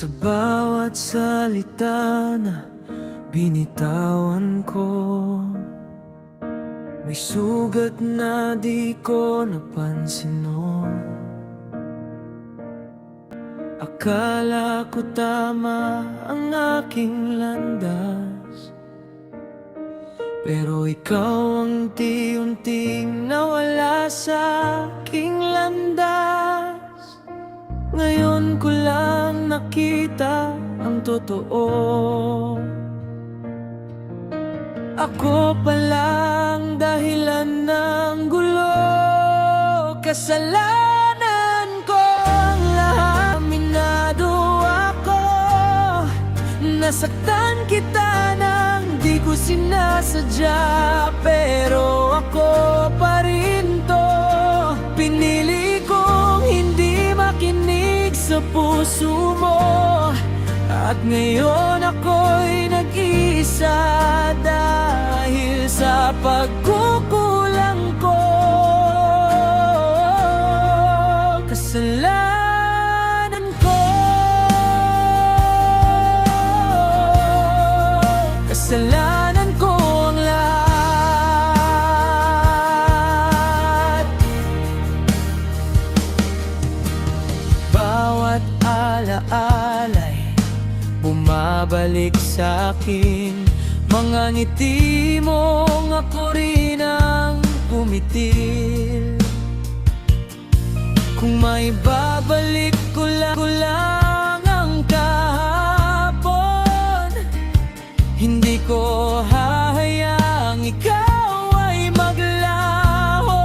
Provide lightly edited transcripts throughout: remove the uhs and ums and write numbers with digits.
Sa bawat salita na binitawan ko, may sugat na di ko napansin noon. Akala ko tama ang aking landas, pero ikaw ang unti-unting nawala sa aking landas. Ngayon ko lang nakita ang totoo. Ako palang dahilan ng gulo. Kasalanan ko ang lahat. Aminado ako, nasaktan kita nang di ko sinasadya. Pero ako pa rin to, pinili kong hindi makinig sa puso mo. At ngayon ako'y nag-iisa dahil sa pagkukulang ko. Kasalanan ko, kasalanan ko ang lahat. Bawat alaala'y bumabalik sa akin, mga ngiti mong ako rin ang pumitil. Kung may babalik ko lang ang kahapon, hindi ko hahayaang ikaw ay maglaho.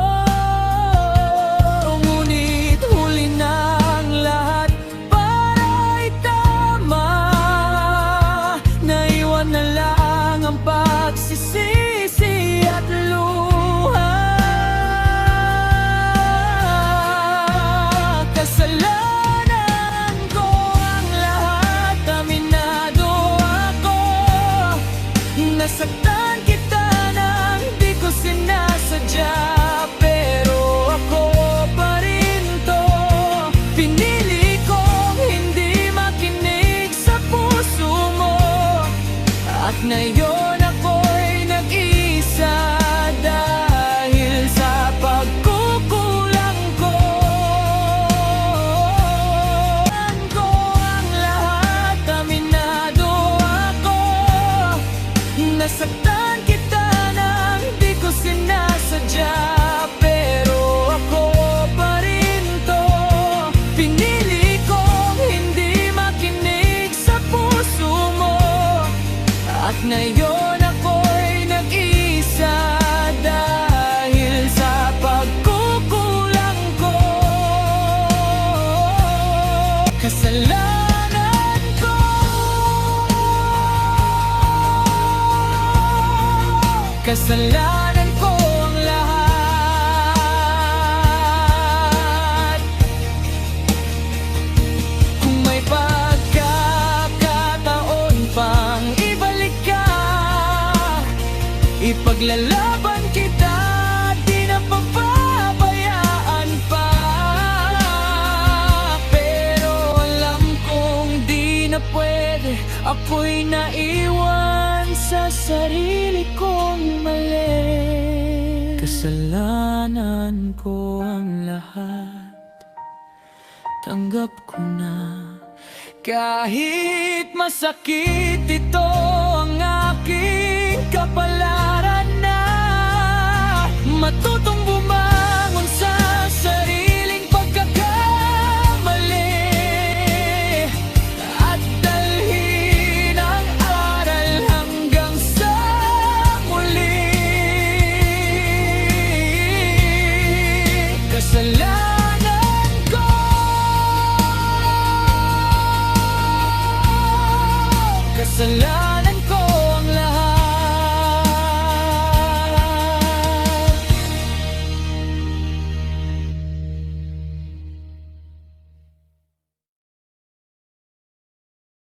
Ngunit huli na ang lahat para itama. Naiwan na lang ang pagsisisi at luha. Kasalanan ko ang lahat, aminado ako. Nasaktan kita nang di ko sinasadya. Pero ako pa rin to, pinili kong hindi makinig sa puso mo. At ngayon ako'y nag-iisa dahil sa pagkukulang ko. Ko ang lahat, aminado ako. Nasaktan kita nang di ko sinasadya. Pero ako pa rin to, pinili kong hindi makinig sa puso mo. At ngayon ako'y nag-iisa dahil sa pagkukulang ko. Kasalanan ko, kasalanan ko ang lahat. Kung may pagkakataon pang ibalik ka, ipaglalaban kita, di na papabayaan pa. Pero alam kong di na pwede, ako'y naiwan sa sarili kong mali. Kasalanan ko ang lahat, tanggap ko na. Kahit masakit ito, ang aking kapalaran na. Matutong